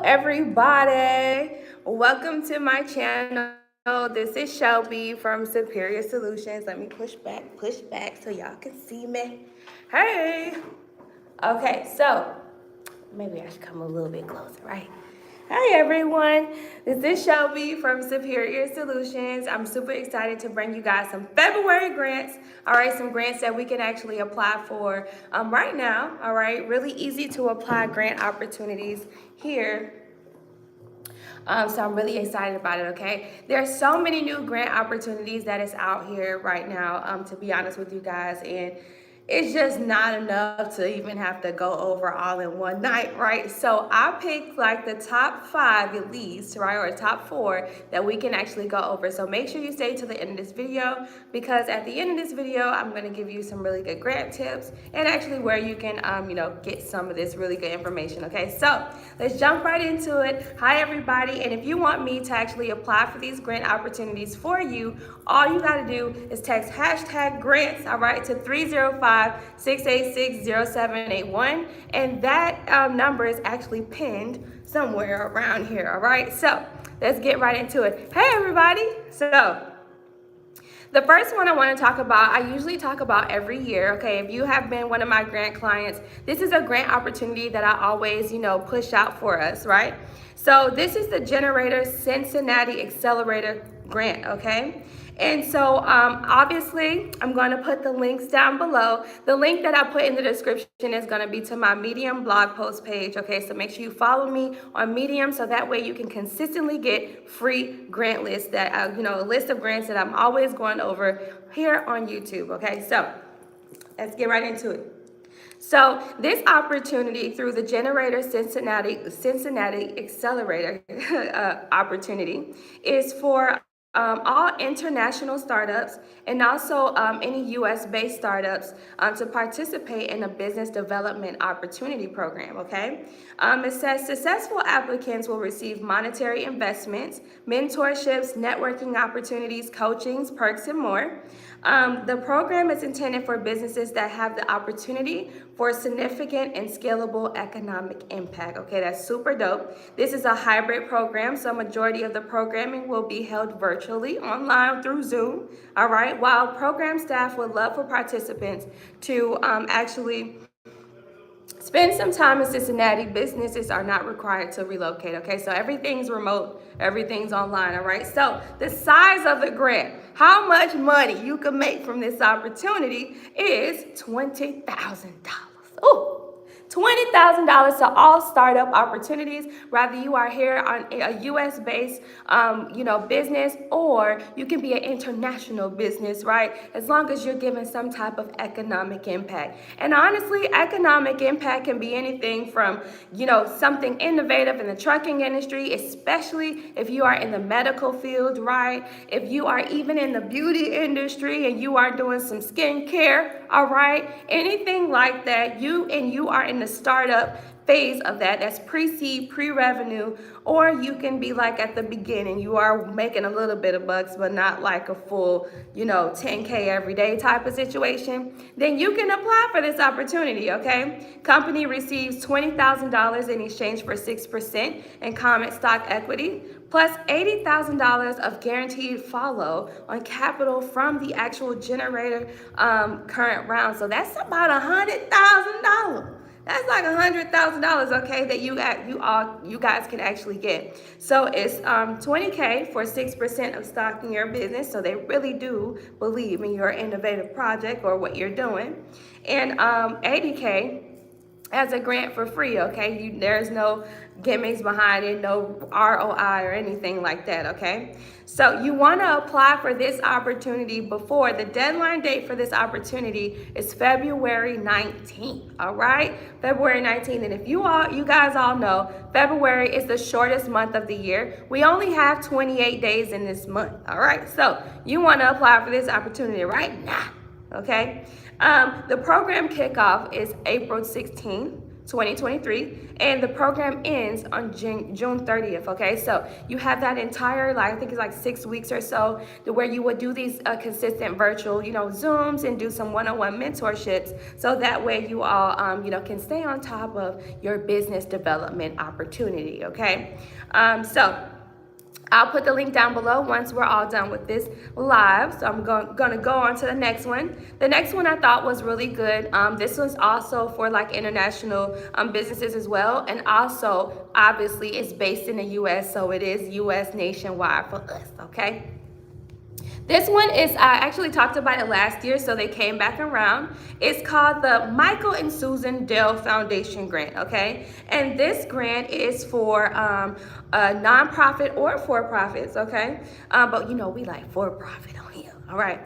everybody. Welcome to my channel. This is Shelby from Superior Solutions. Let me push back so y'all can see me. Hey. Okay, so maybe I should come a little bit closer, right? Hi everyone, this is Shelby from Superior Solutions. I'm super excited to bring you guys some February grants. All right, some grants that we can actually apply for right now. All right, really easy to apply grant opportunities here. So I'm really excited about it, okay? There's so many new grant opportunities that is out here right now, to be honest with you guys, and it's just not enough to even have to go over all in one night, right? So I picked like the top 5 at least, right, or top 4 that we can actually go over. So make sure you stay to the end of this video, because at the end of this video, I'm gonna give you some really good grant tips and actually where you can, get some of this really good information, okay? So let's jump right into it. Hi everybody, and if you want me to actually apply for these grant opportunities for you, all you gotta do is text #grants, all right, to 305-686-0781, and that number is actually pinned somewhere around here, all right? So let's get right into it. Hey everybody, so the first one I want to talk about, I usually talk about every year, okay? If you have been one of my grant clients, this is a grant opportunity that I always, push out for us, right? So this is the Generator Cincinnati Accelerator grant, okay? And so obviously I'm going to put the links down below. The link that I put in the description is going to be to my Medium blog post page, okay? So make sure you follow me on Medium so that way you can consistently get free grant lists that, a list of grants that I'm always going over here on YouTube, okay? So let's get right into it. So this opportunity through the Generator Cincinnati Accelerator opportunity is for all international startups and also any US-based startups to participate in a business development opportunity program, okay? It says successful applicants will receive monetary investments, mentorships, networking opportunities, coachings, perks, and more. The program is intended for businesses that have the opportunity for significant and scalable economic impact. Okay, that's super dope. This is a hybrid program, so a majority of the programming will be held virtually online through Zoom. All right, while program staff would love for participants to actually spend some time in Cincinnati, businesses are not required to relocate, okay? So everything's remote, everything's online, all right? So the size of the grant, how much money you can make from this opportunity is $20,000. Ooh. $20,000 to all startup opportunities, whether you are here on a US-based, business, or you can be an international business, right? As long as you're giving some type of economic impact. And honestly, economic impact can be anything from, something innovative in the trucking industry, especially if you are in the medical field, right? If you are even in the beauty industry and you are doing some skincare, all right? Anything like that, you are in the startup phase of that. That's pre-seed, pre-revenue, or you can be like at the beginning. You are making a little bit of bucks, but not like a full, 10K every day type of situation. Then you can apply for this opportunity, okay? Company receives $20,000 in exchange for 6% in common stock equity, plus $80,000 of guaranteed follow on capital from the actual Generator current round. So that's about $100,000. That's like $100,000, okay, that you guys can actually get. So it's $20K for 6% of stock in your business. So they really do believe in your innovative project or what you're doing, and $80K as a grant for free, okay? There's no gimmicks behind it, no ROI or anything like that, okay? So you want to apply for this opportunity before the deadline date for this opportunity is February 19th, all right? February 19th, and if you guys all know, February is the shortest month of the year. We only have 28 days in this month, all right? So you want to apply for this opportunity right now, okay? The program kickoff is April 16th. 2023, and the program ends on June 30th, okay? So you have that entire, like, I think it's like 6 weeks or so, to where you would do these consistent virtual, Zooms and do some one-on-one mentorships, so that way you all, can stay on top of your business development opportunity, okay? So I'll put the link down below once we're all done with this live. So I'm going to go on to the next one. The next one I thought was really good. This one's also for like international businesses as well. And also, obviously, it's based in the U.S., so it is U.S. nationwide for us, okay? This one is, I actually talked about it last year, so they came back around. It's called the Michael and Susan Dell Foundation Grant, okay? And this grant is for a nonprofit or for-profits, okay? But we like for-profit on here. All right.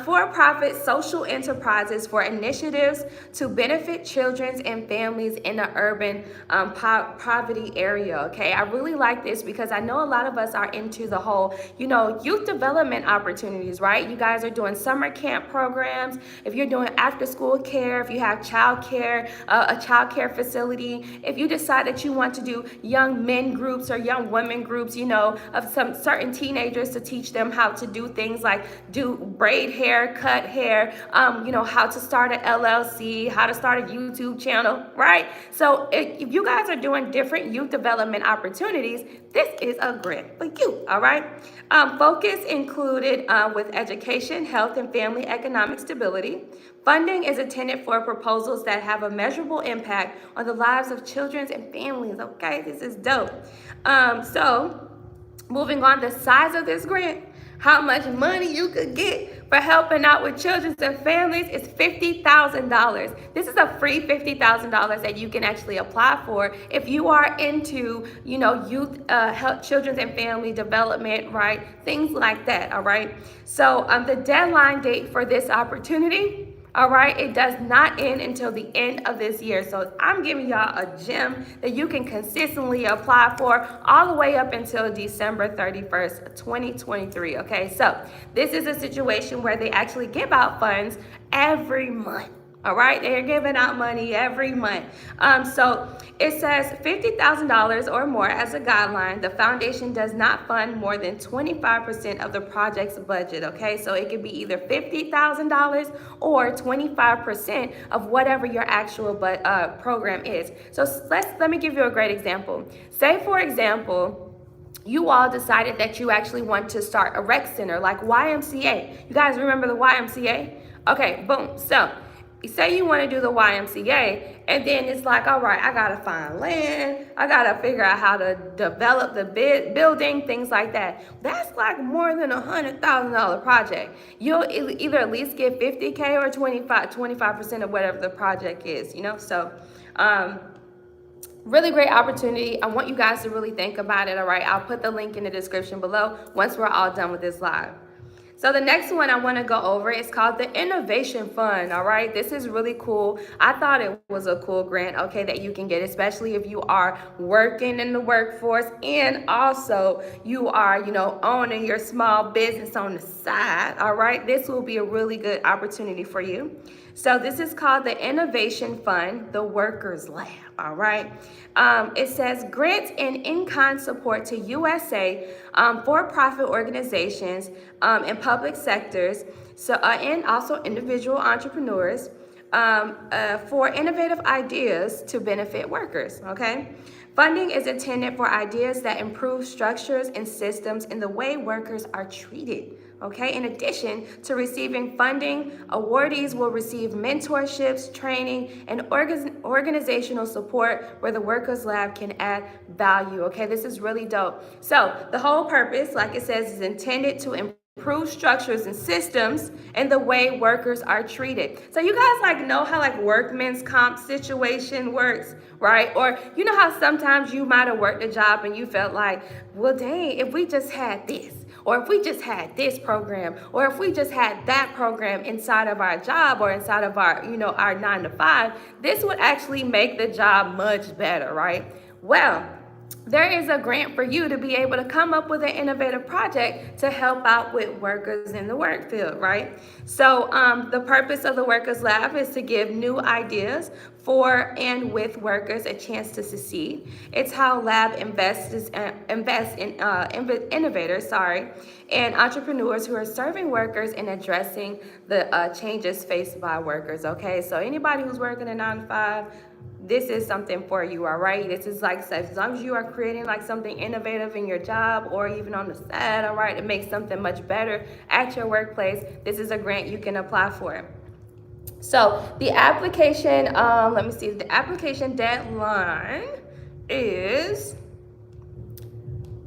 For-profit social enterprises for initiatives to benefit children and families in the urban poverty area. Okay. I really like this because I know a lot of us are into the whole, youth development opportunities, right? You guys are doing summer camp programs. If you're doing after school care, if you have child care, a child care facility, if you decide that you want to do young men groups or young women groups, of some certain teenagers to teach them how to do things like do braid hair, cut hair, how to start an LLC, how to start a YouTube channel, right? So if you guys are doing different youth development opportunities, this is a grant for you, all right? Focus included with education, health, and family economic stability. Funding is intended for proposals that have a measurable impact on the lives of children and families, okay? This is dope. So moving on, the size of this grant, how much money you could get for helping out with children and families is $50,000. This is a free $50,000 that you can actually apply for if you are into, youth, help, children and family development, right? Things like that, all right? So the deadline date for this opportunity, all right, it does not end until the end of this year. So I'm giving y'all a gem that you can consistently apply for all the way up until December 31st, 2023. Okay, so this is a situation where they actually give out funds every month. All right, they're giving out money every month. So it says $50,000 or more as a guideline. The foundation does not fund more than 25% of the project's budget. Okay, so it could be either $50,000 or 25% of whatever your actual program is. So let me give you a great example. Say, for example, you all decided that you actually want to start a rec center like YMCA. You guys remember the YMCA? Okay, boom. So say you want to do the YMCA, and then it's like, all right, I got to find land. I got to figure out how to develop the building, things like that. That's like more than $100,000 project. You'll either at least get 50K or 25% of whatever the project is, So really great opportunity. I want you guys to really think about it, all right? I'll put the link in the description below once we're all done with this live. So the next one I want to go over is called the Innovation Fund, all right? This is really cool. I thought it was a cool grant, okay, that you can get, especially if you are working in the workforce and also you are, owning your small business on the side, all right? This will be a really good opportunity for you. So this is called the Innovation Fund, the Workers Lab, all right? It says grants and in-kind support to USA for-profit organizations and public sectors, so and also individual entrepreneurs for innovative ideas to benefit workers, okay? Funding is intended for ideas that improve structures and systems in the way workers are treated. Okay, in addition to receiving funding, awardees will receive mentorships, training, and organizational support where the Workers Lab can add value. Okay, this is really dope. So the whole purpose, like it says, is intended to improve structures and systems and the way workers are treated. So you guys know how workman's comp situation works, right? Or you know how sometimes you might have worked a job and you felt like, well, dang, if we just had this, or if we just had this program, or if we just had that program inside of our job or inside of our, our 9 to 5, this would actually make the job much better, right? Well, there is a grant for you to be able to come up with an innovative project to help out with workers in the work field, right? So the purpose of the Workers Lab is to give new ideas for and with workers a chance to succeed. It's how Lab invests in innovators, and entrepreneurs who are serving workers and addressing the changes faced by workers, okay? So anybody who's working a 9 to 5, this is something for you, all right? This is like, as long as you are creating like something innovative in your job or even on the side, all right, it makes something much better at your workplace, this is a grant you can apply for. So the application, let me see, the application deadline is,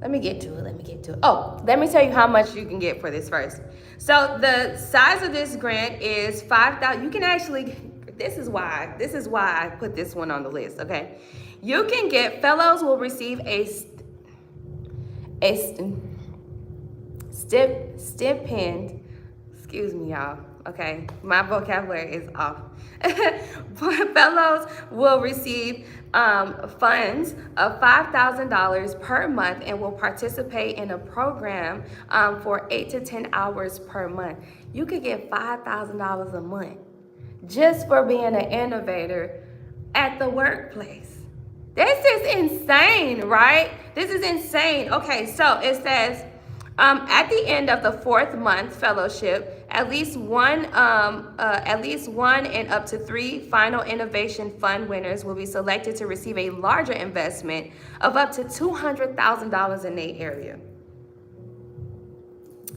let me get to it. Oh, let me tell you how much you can get for this first. So the size of this grant is $5,000. You can actually, this is why I put this one on the list, okay? You can get, fellows will receive a stipend, excuse me, y'all, okay? My vocabulary is off. Fellows will receive funds of $5,000 per month and will participate in a program for 8 to 10 hours per month. You could get $5,000 a month just for being an innovator at the workplace. This is insane, right? This is insane. Okay, so it says, at the end of the 4th month fellowship, at least one and up to 3 final innovation fund winners will be selected to receive a larger investment of up to $200,000 in the area.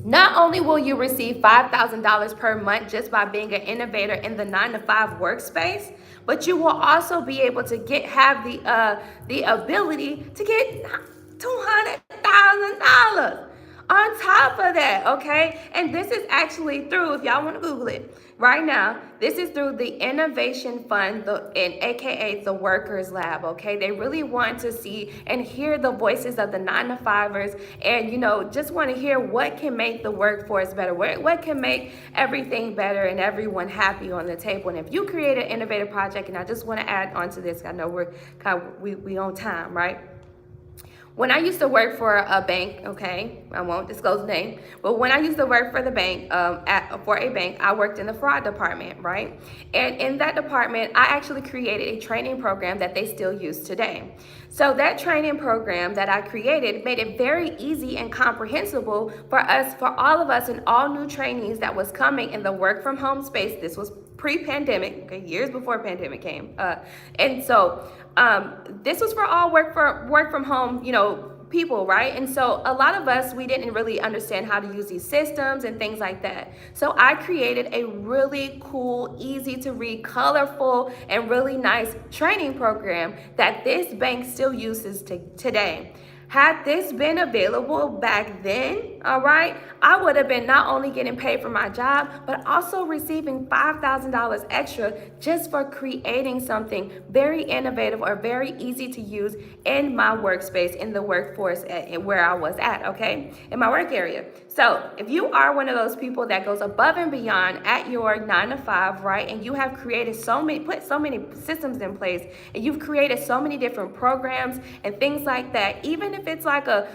Not only will you receive $5,000 per month just by being an innovator in the 9 to 5 workspace, but you will also be able to have the ability to get $200,000 on top of that, okay? And this is actually through, if y'all want to Google it right now, this is through the Innovation Fund, and AKA the Workers Lab, okay? They really want to see and hear the voices of the 9 to 5ers and, you know, just want to hear what can make the workforce better, what can make everything better and everyone happy on the table. And if you create an innovative project, and I just want to add on to this, I know we on time, right? When I used to work for a bank, okay, I won't disclose the name, but when I used to work for the bank, for a bank, I worked in the fraud department, right? And in that department, I actually created a training program that they still use today. So that training program that I created made it very easy and comprehensible for all of us and all new trainees that was coming in the work from home space. This was pre-pandemic, okay, years before pandemic came. And so this was for all work from home, you know, people, right? And so a lot of us, we didn't really understand how to use these systems and things like that. So I created a really cool, easy to read, colorful, and really nice training program that this bank still uses today. Had this been available back then, all right, I would have been not only getting paid for my job, but also receiving $5,000 extra just for creating something very innovative or very easy to use in my workspace, in the workforce where I was at, okay, in my work area. So if you are one of those people that goes above and beyond at your 9 to 5, right, and you have created put so many systems in place, and you've created so many different programs and things like that, even if it's like a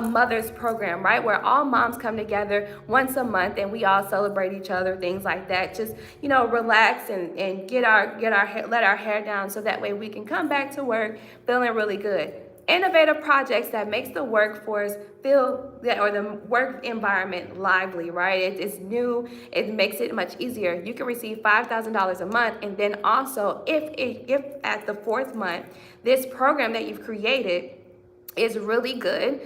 mother's program, right, where all moms come together once a month and we all celebrate each other, things like that, just, you know, relax and let our hair down so that way we can come back to work feeling really good. Innovative projects that makes the workforce feel or the work environment lively, right? It's new, it makes it much easier. You can receive $5,000 a month, and then also if at the 4th month this program that you've created is really good,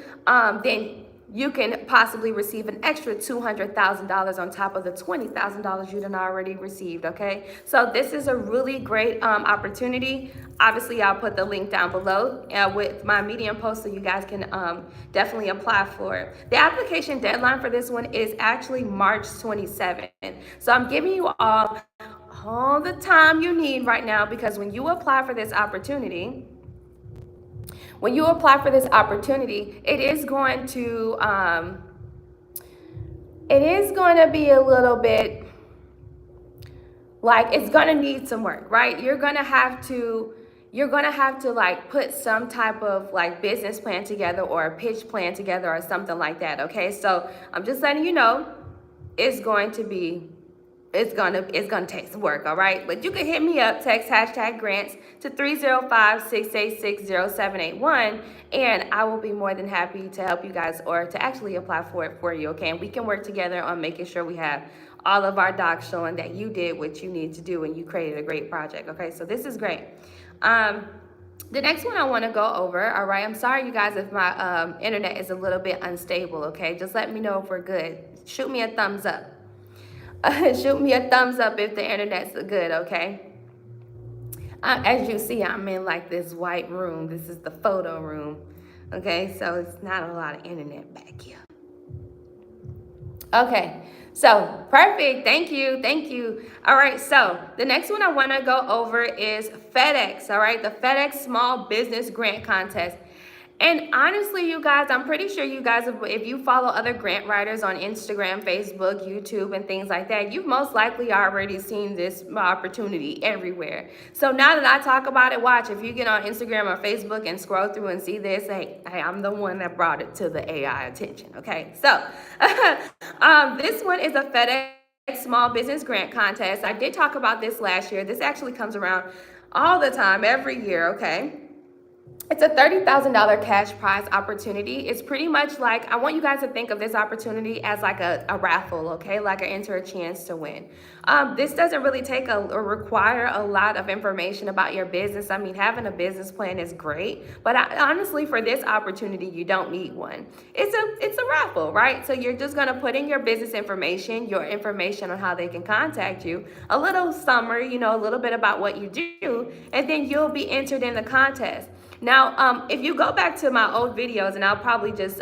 then you can possibly receive an extra $200,000 on top of the $20,000 you done already received, okay? So this is a really great opportunity. Obviously, I'll put the link down below with my Medium post so you guys can definitely apply for it. The application deadline for this one is actually March 27th. So I'm giving you all the time you need right now, because when you apply for this opportunity, it is going to be a little bit like, it's going to need some work, right? You're going to have to you're gonna have to like put some type of like business plan together or a pitch plan together or something like that, okay? So I'm just letting you know it's going to be, it's gonna take some work, all right? But you can hit me up, text hashtag grants to 305-686-0781, and I will be more than happy to help you guys or to actually apply for it for you, okay? And we can work together on making sure we have all of our docs showing that you did what you need to do and you created a great project, okay? So this is great. The next one I want to go over, all right? I'm sorry, you guys, if my internet is a little bit unstable, okay? Just let me know if we're good. Shoot me a thumbs up. Shoot me a thumbs up if the internet's good, okay? As you see, I'm in like this white room. This is the photo room, okay? So it's not a lot of internet back here. Okay, so perfect. Thank you. Thank you. All right, so the next one I want to go over is FedEx. All right, the FedEx Small Business Grant Contest. And honestly, you guys, I'm pretty sure you guys, if you follow other grant writers on Instagram, Facebook, YouTube, and things like that, you've most likely already seen this opportunity everywhere. So now that I talk about it, watch, if you get on Instagram or Facebook and scroll through and see this, hey, I'm the one that brought it to the AI attention, okay? So this one is a FedEx Small Business Grant Contest. I did talk about this last year. This actually comes around all the time, every year, okay? It's a $30,000 cash prize opportunity. It's pretty much like, I want you guys to think of this opportunity as like a raffle, okay? Like enter a chance to win. This doesn't really take or require a lot of information about your business. I mean, having a business plan is great, but honestly, for this opportunity, you don't need one. It's a raffle, right? So you're just gonna put in your business information, your information on how they can contact you, a little summary, you know, a little bit about what you do, and then you'll be entered in the contest. Now, if you go back to my old videos, and I'll probably just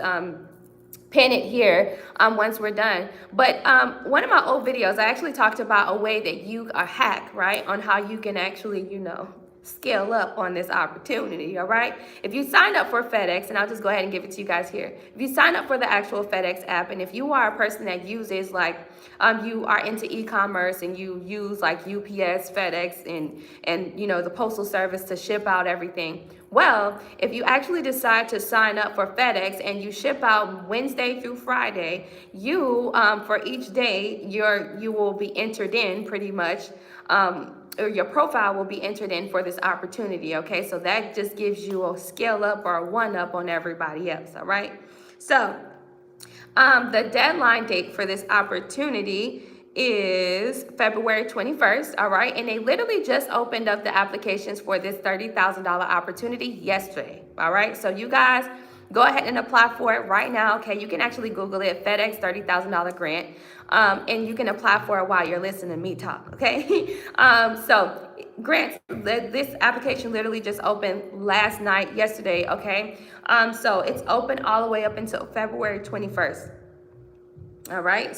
pin it here once we're done. But one of my old videos, I actually talked about a way that you are hack, right? On how you can actually, you know, scale up on this opportunity, all right? If you sign up for FedEx, and I'll just go ahead and give it to you guys here. If you sign up for the actual FedEx app, and if you are a person that uses like, you are into e-commerce and you use like UPS, FedEx, and you know, the postal service to ship out everything. Well, if you actually decide to sign up for FedEx and you ship out Wednesday through Friday, you, for each day, you will be entered in pretty much, or your profile will be entered in for this opportunity, okay? So that just gives you a scale up or a one up on everybody else, all right? So the deadline date for this opportunity is February 21st, all right? And they literally just opened up the applications for this $30,000 opportunity yesterday, all right? So you guys go ahead and apply for it right now, okay? You can actually Google it, FedEx $30,000 grant, and you can apply for it while you're listening to me talk, okay? So grants, this application literally just opened last night, yesterday, okay? So it's open all the way up until February 21st, all right?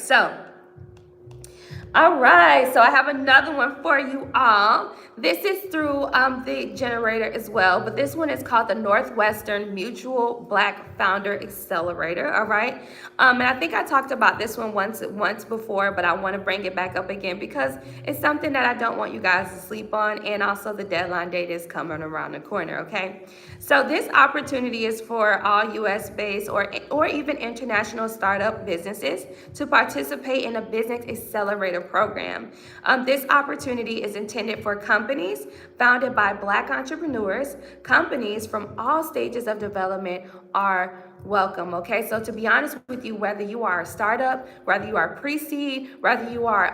All right, so I have another one for you all. This is through the generator as well, but this one is called the Northwestern Mutual Black Founder Accelerator, all right? And I think I talked about this one once before, but I want to bring it back up again because it's something that I don't want you guys to sleep on, and also the deadline date is coming around the corner, okay? So this opportunity is for all US-based or even international startup businesses to participate in a business accelerator program. This opportunity is intended for companies founded by Black entrepreneurs. Companies from all stages of development are welcome, okay? So to be honest with you, whether you are a startup, whether you are pre-seed, whether you are,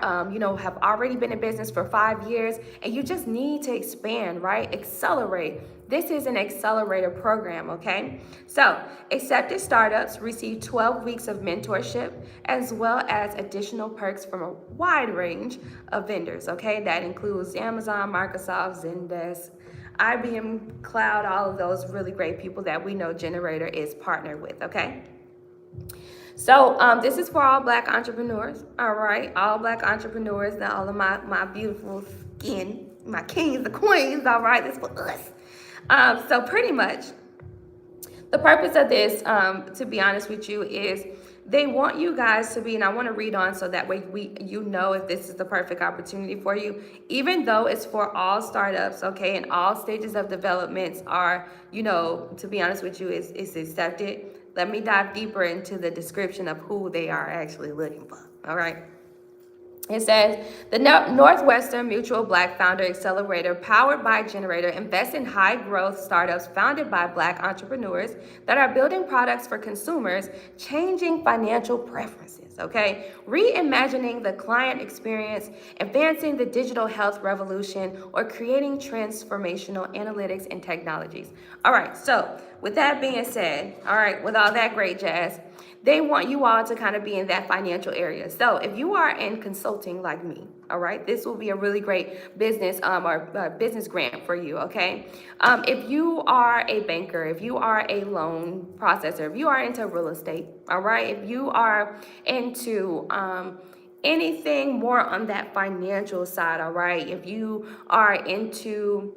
have already been in business for 5 years and you just need to expand, right? Accelerate. This is an accelerator program, okay? So accepted startups receive 12 weeks of mentorship as well as additional perks from a wide range of vendors, okay? That includes Amazon, Microsoft, Zendesk, IBM Cloud, all of those really great people that we know Generator is partnered with, okay? So this is for all Black entrepreneurs, all right? All Black entrepreneurs, and all of my beautiful skin, my kings, the queens, all right? This is for us. So pretty much, the purpose of this, to be honest with you, is they want you guys to be, and I want to read on so that way you know if this is the perfect opportunity for you, even though it's for all startups, okay, and all stages of developments are, to be honest with you, is accepted. Let me dive deeper into the description of who they are actually looking for, all right? It says, the Northwestern Mutual Black Founder Accelerator, powered by Generator, invests in high-growth startups founded by Black entrepreneurs that are building products for consumers, changing financial preferences, okay? Reimagining the client experience, advancing the digital health revolution, or creating transformational analytics and technologies. All right, so with that being said, all right, with all that great jazz, they want you all to kind of be in that financial area. So if you are in consulting like me, all right, this will be a really great business or business grant for you, okay? If you are a banker, if you are a loan processor, if you are into real estate, all right, if you are into anything more on that financial side, all right, if you are into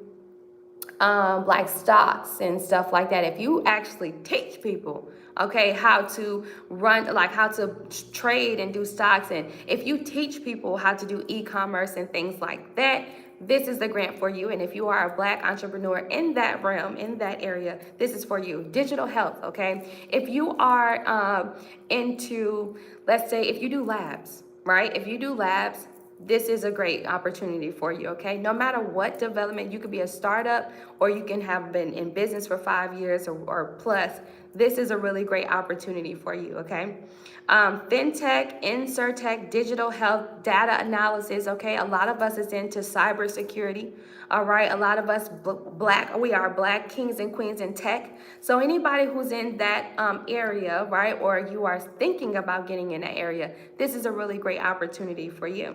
like stocks and stuff like that, if you actually teach people, okay, how to run, like how to trade and do stocks, and if you teach people how to do e-commerce and things like that, this is the grant for you. And if you are a Black entrepreneur in that realm, in that area, this is for you. Digital health, okay? If you are into, let's say, if you do labs, right? If you do labs, this is a great opportunity for you, okay? No matter what development, you could be a startup or you can have been in business for 5 years or plus. This is a really great opportunity for you, okay? Fintech, insurtech, digital health, data analysis, okay? A lot of us is into cybersecurity, all right? A lot of us we are Black kings and queens in tech. So anybody who's in that area, right? Or you are thinking about getting in that area, this is a really great opportunity for you.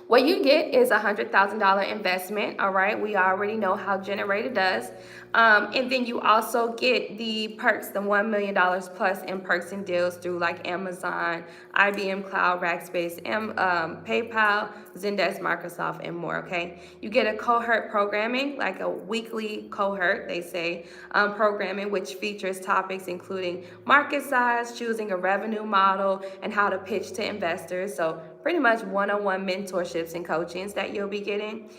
What you get is a $100,000 investment, all right? We already know how Generator does. And then you also get the perks, the $1 million plus in perks and deals through like Amazon, IBM Cloud, Rackspace, PayPal, Zendesk, Microsoft, and more, okay? You get a cohort programming, like a weekly cohort, they say, programming, which features topics including market size, choosing a revenue model, and how to pitch to investors. So pretty much one-on-one mentorships and coachings that you'll be getting.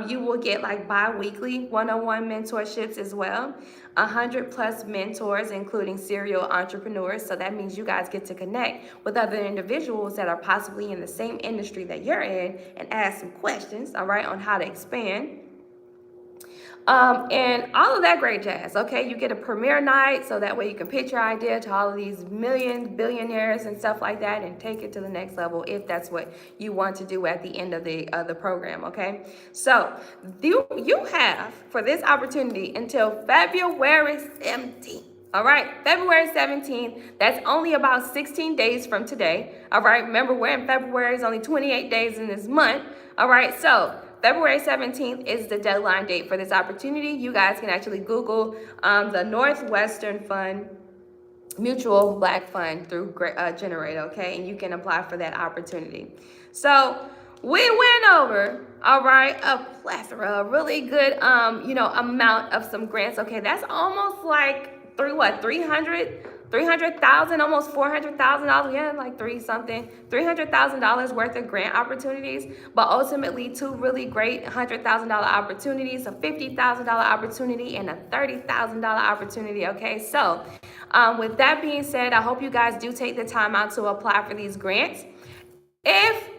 You will get like bi-weekly one-on-one mentorships as well. 100+ mentors, including serial entrepreneurs. So that means you guys get to connect with other individuals that are possibly in the same industry that you're in and ask some questions, all right, on how to expand. And all of that great jazz, okay? You get a premiere night, so that way you can pitch your idea to all of these billionaires and stuff like that and take it to the next level if that's what you want to do at the end of the program, okay? So you have, for this opportunity, until February 17th. All right, February 17th, that's only about 16 days from today. All right, remember we're in February, it's only 28 days in this month. All right, so February 17th is the deadline date for this opportunity. You guys can actually Google the Northwestern Mutual Black Fund through Generator, okay? And you can apply for that opportunity. So we went over, all right, a plethora, a really good, amount of some grants. Okay, that's almost like 300,000, almost $400,000, yeah, like $300,000 worth of grant opportunities, but ultimately two really great $100,000 opportunities, a $50,000 opportunity, and a $30,000 opportunity, okay? So with that being said, I hope you guys do take the time out to apply for these grants. If,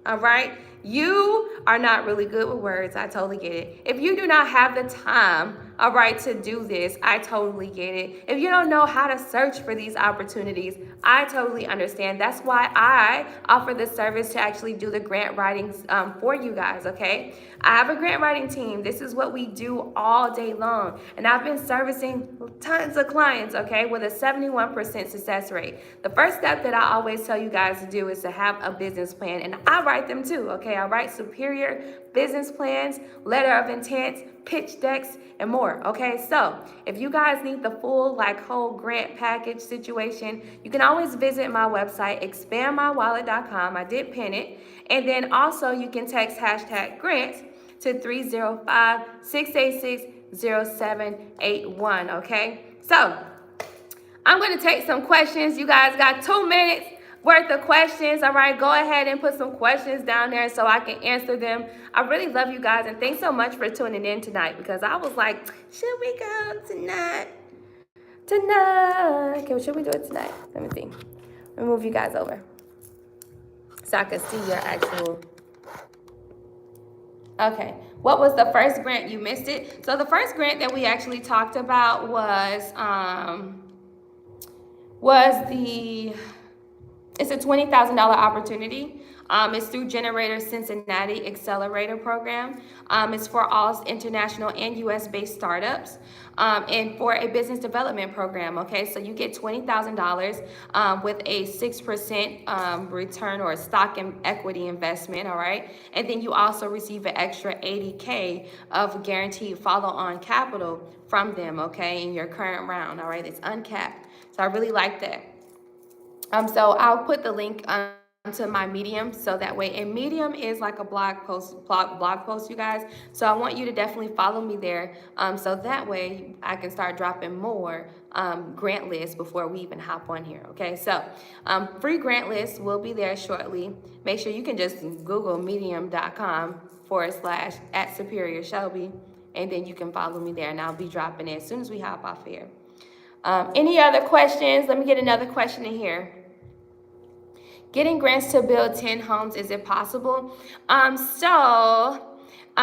all right, you are not really good with words, I totally get it. If you do not have the time, all right, to do this, I totally get it. If you don't know how to search for these opportunities, I totally understand. That's why I offer this service to actually do the grant writing for you guys, okay? I have a grant writing team. This is what we do all day long. And I've been servicing tons of clients, okay, with a 71% success rate. The first step that I always tell you guys to do is to have a business plan. And I write them too, okay? I write superior business plans, letter of intent, pitch decks, and more, okay? So if you guys need the full, like, whole grant package situation, you can always visit my website, expandmywallet.com. I did pin it. And then also you can text #grants to 305-686-0781, okay? So I'm going to take some questions. You guys got 2 minutes worth of questions. All right, go ahead and put some questions down there so I can answer them. I really love you guys, and thanks so much for tuning in tonight, because I was like, should we go tonight? Okay, should we do it tonight? Let me see. Let me move you guys over so I can see your actual. Okay, what was the first grant? You missed it. So the first grant that we actually talked about was it's a $20,000 opportunity. It's through Generator Cincinnati Accelerator Program. It's for all international and U.S.-based startups, and for a business development program. Okay, so you get $20,000 with a 6% return or stock and equity investment. All right, and then you also receive an extra $80K of guaranteed follow-on capital from them. Okay, in your current round. All right, it's uncapped. So I really like that. So I'll put the link to my Medium, so that way, and Medium is like a blog post, you guys. So I want you to definitely follow me there, so that way I can start dropping more grant lists before we even hop on here. Okay, so free grant lists will be there shortly. Make sure you can just Google medium.com/@SuperiorShelby, and then you can follow me there, and I'll be dropping it as soon as we hop off here. Any other questions? Let me get another question in here. Getting grants to build 10 homes, is it possible? Hey love,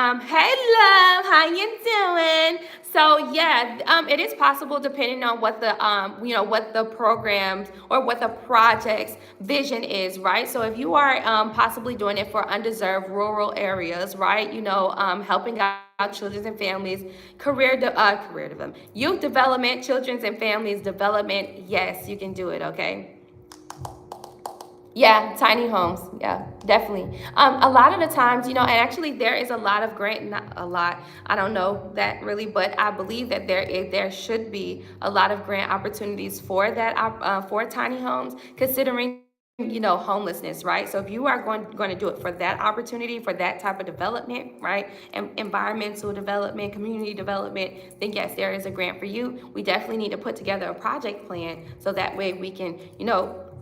how you doing? So yeah, it is possible depending on what the what the programs or what the project's vision is, right? So if you are possibly doing it for undeserved rural areas, right? Helping out children and families, career development, youth development, children's and families development, yes, you can do it. Okay. Yeah, tiny homes. Yeah, definitely. A lot of the times, and actually there is a lot of not a lot, I don't know that really, but I believe that there should be a lot of grant opportunities for that, for tiny homes, considering homelessness, right? So if you are going to do it for that opportunity, for that type of development, right, and environmental development, community development, then yes, there is a grant for you. We definitely need to put together a project plan so that way we can,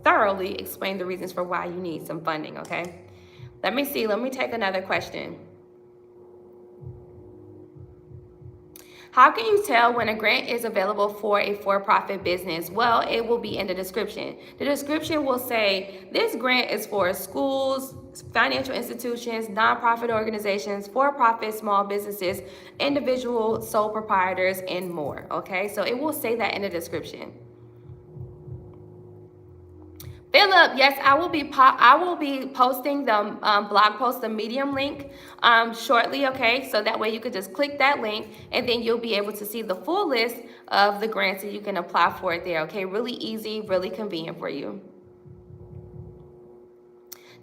thoroughly explain the reasons for why you need some funding. Okay, let me take another question. How can you tell when a grant is available for a for-profit business? Well, it will be in the description. The description will say this grant is for schools, financial institutions, nonprofit organizations, for-profit small businesses, individual sole proprietors, and more. Okay, so it will say that in the description. Philip, yes, I will be posting the blog post, the Medium link shortly. Okay, so that way you could just click that link, and then you'll be able to see the full list of the grants that you can apply for it there. Okay, really easy, really convenient for you.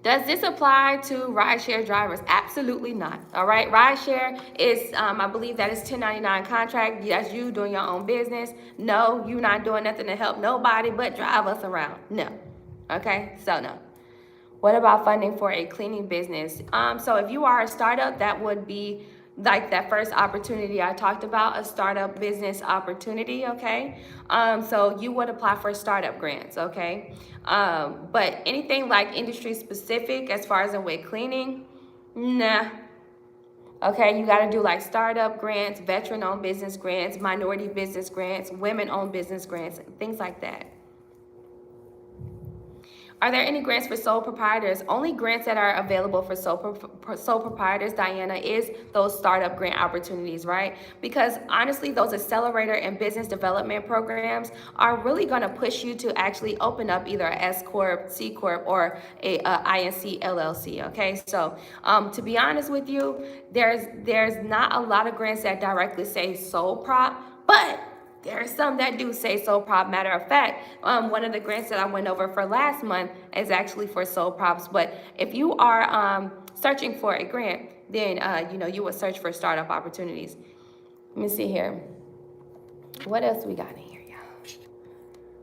Does this apply to rideshare drivers? Absolutely not. All right, rideshare is, I believe that is 1099 contract. That's you doing your own business. No, you're not doing nothing to help nobody but drive us around. No. Okay, so no. What about funding for a cleaning business? So if you are a startup, that would be like that first opportunity I talked about, a startup business opportunity. Okay, so you would apply for startup grants. Okay, but anything like industry specific as far as in with cleaning, nah. Okay, you got to do like startup grants, veteran-owned business grants, minority business grants, women-owned business grants, things like that. Are there any grants for sole proprietors? Only grants that are available for sole proprietors, Diana, is those startup grant opportunities, right? Because honestly, those accelerator and business development programs are really going to push you to actually open up either a S Corp, C Corp, or a INC LLC, okay? So to be honest with you, there's not a lot of grants that directly say sole prop, but there are some that do say sole prop. Matter of fact, one of the grants that I went over for last month is actually for sole props. But if you are searching for a grant, then you would search for startup opportunities. Let me see here. What else we got in here, y'all?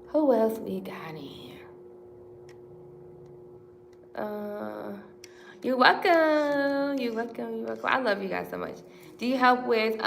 Who else we got in here? You're welcome. You're welcome. You're welcome. I love you guys so much. Do you help with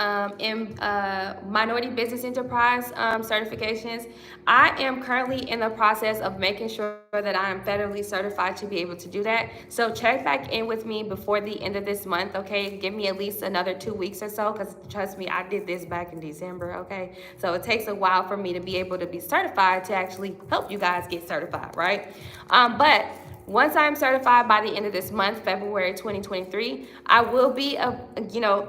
minority business enterprise certifications? I am currently in the process of making sure that I am federally certified to be able to do that. So check back in with me before the end of this month, okay? Give me at least another 2 weeks or so, because trust me, I did this back in December, okay? So it takes a while for me to be able to be certified to actually help you guys get certified, right? But once I'm certified by the end of this month, February 2023, I will be,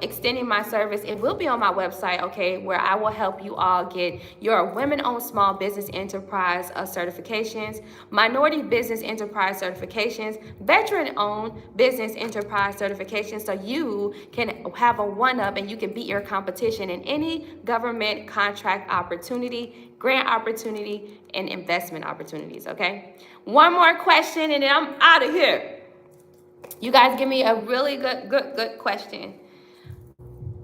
extending my service. It will be on my website, okay, where I will help you all get your women-owned small business enterprise certifications, minority business enterprise certifications, veteran-owned business enterprise certifications, so you can have a one-up and you can beat your competition in any government contract opportunity, grant opportunity, and investment opportunities, okay? One more question and then I'm out of here. You guys give me a really good question.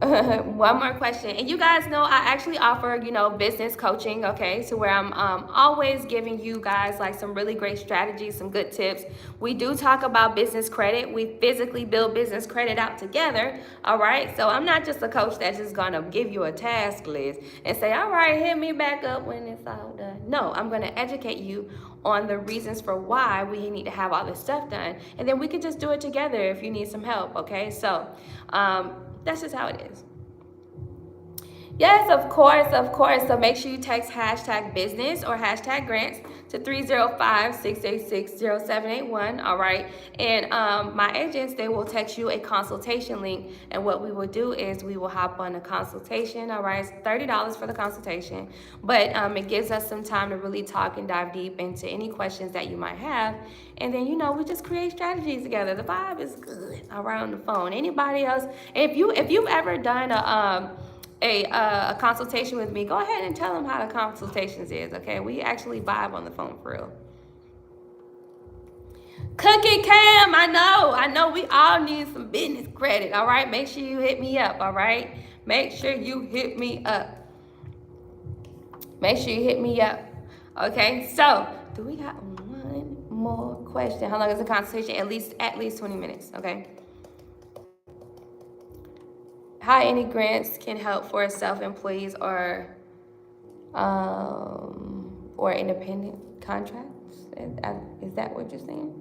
One more question. And you guys know I actually offer, business coaching, okay? So where I'm always giving you guys like some really great strategies, some good tips. We do talk about business credit. We physically build business credit out together, all right? So I'm not just a coach that's just gonna give you a task list and say, all right, hit me back up when it's all done. No, I'm gonna educate you on the reasons for why we need to have all this stuff done. And then we can just do it together if you need some help, okay? So, that's just how it is. Yes, of course, of course. So make sure you text hashtag business or hashtag grants to 305-686-0781, all right? And my agents, they will text you a consultation link. And what we will do is we will hop on a consultation, all right? It's $30 for the consultation. But it gives us some time to really talk and dive deep into any questions that you might have. And then, we just create strategies together. The vibe is good around the phone. Anybody else? If you've ever done a consultation with me, go ahead and tell them how the consultations is, okay? We actually vibe on the phone for real. Cookie Cam, I know we all need some business credit, all right? Make sure you hit me up, all right? Make sure you hit me up. Make sure you hit me up, okay? So, do we got one more question? How long is the consultation? At least 20 minutes, okay? How any grants can help for self-employees or independent contracts? Is that what you're saying?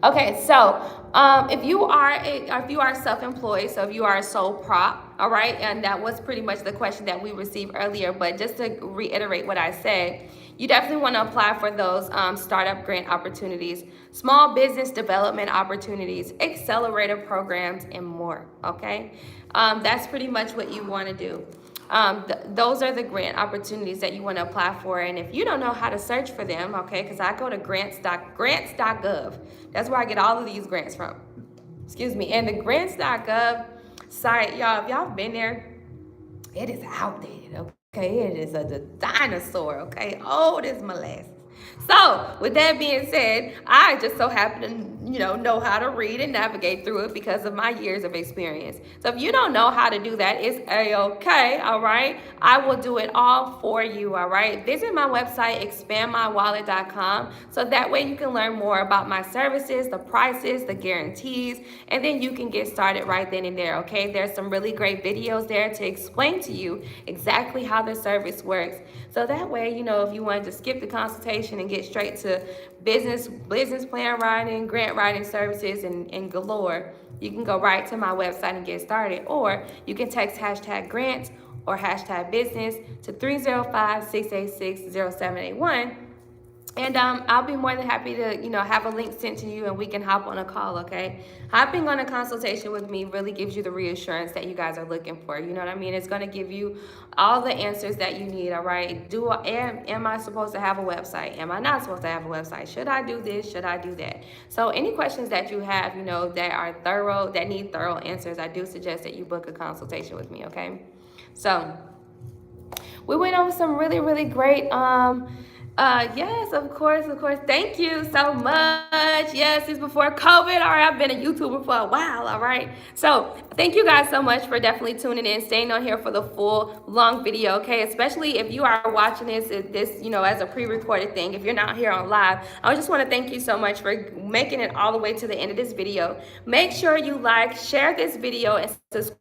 Okay, so if you are self-employed, so if you are a sole prop, all right, and that was pretty much the question that we received earlier, but just to reiterate what I said, you definitely want to apply for those startup grant opportunities, small business development opportunities, accelerator programs, and more, okay? That's pretty much what you want to do. Those are the grant opportunities that you want to apply for. And if you don't know how to search for them, okay, because I go to grants.gov. That's where I get all of these grants from. Excuse me. And the grants.gov site, y'all, if y'all been there, it is outdated, okay? It is a dinosaur, okay? Old as molasses. So, with that being said, I just so happen to, know how to read and navigate through it because of my years of experience. So, if you don't know how to do that, it's A-okay, all right? I will do it all for you, all right? Visit my website, expandmywallet.com, so that way you can learn more about my services, the prices, the guarantees, and then you can get started right then and there, okay? There's some really great videos there to explain to you exactly how the service works. So that way, if you wanted to skip the consultation and get straight to business plan writing, grant writing services, and galore, you can go right to my website and get started. Or you can text hashtag grants or hashtag business to 305-686-0781. And I'll be more than happy to, have a link sent to you and we can hop on a call, okay? Hopping on a consultation with me really gives you the reassurance that you guys are looking for. You know what I mean? It's going to give you all the answers that you need, all right? Am I supposed to have a website? Am I not supposed to have a website? Should I do this? Should I do that? So any questions that you have, that are thorough, that need thorough answers, I do suggest that you book a consultation with me, okay? So we went over some really, really great Yes, of course, of course. Thank you so much. Yes, it's before COVID. All right, I've been a YouTuber for a while. All right. So thank you guys so much for definitely tuning in, staying on here for the full long video. Okay, especially if you are watching this, as a pre-recorded thing. If you're not here on live, I just want to thank you so much for making it all the way to the end of this video. Make sure you like, share this video, and subscribe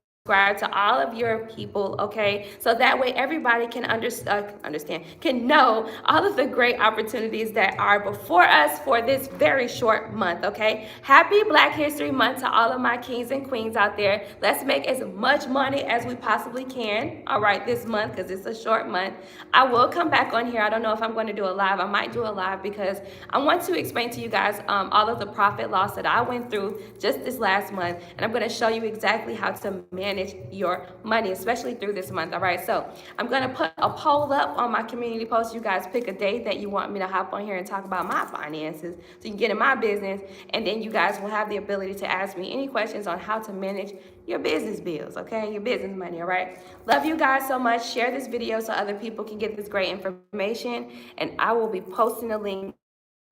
to all of your people, okay? So that way everybody can understand, can know all of the great opportunities that are before us for this very short month, okay? Happy Black History Month to all of my kings and queens out there. Let's make as much money as we possibly can, all right, this month, because it's a short month. I will come back on here. I don't know if I'm going to do a live. I might do a live because I want to explain to you guys all of the profit loss that I went through just this last month, and I'm going to show you exactly how to manage your money, especially through this month. All right, so I'm going to put a poll up on my community post. You guys pick a date that you want me to hop on here and talk about my finances so you can get in my business, and then you guys will have the ability to ask me any questions on how to manage your business bills, okay, your business money. All right, love you guys so much. Share this video so other people can get this great information, and I will be posting a link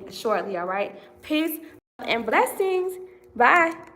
shortly. All right, peace and blessings. Bye.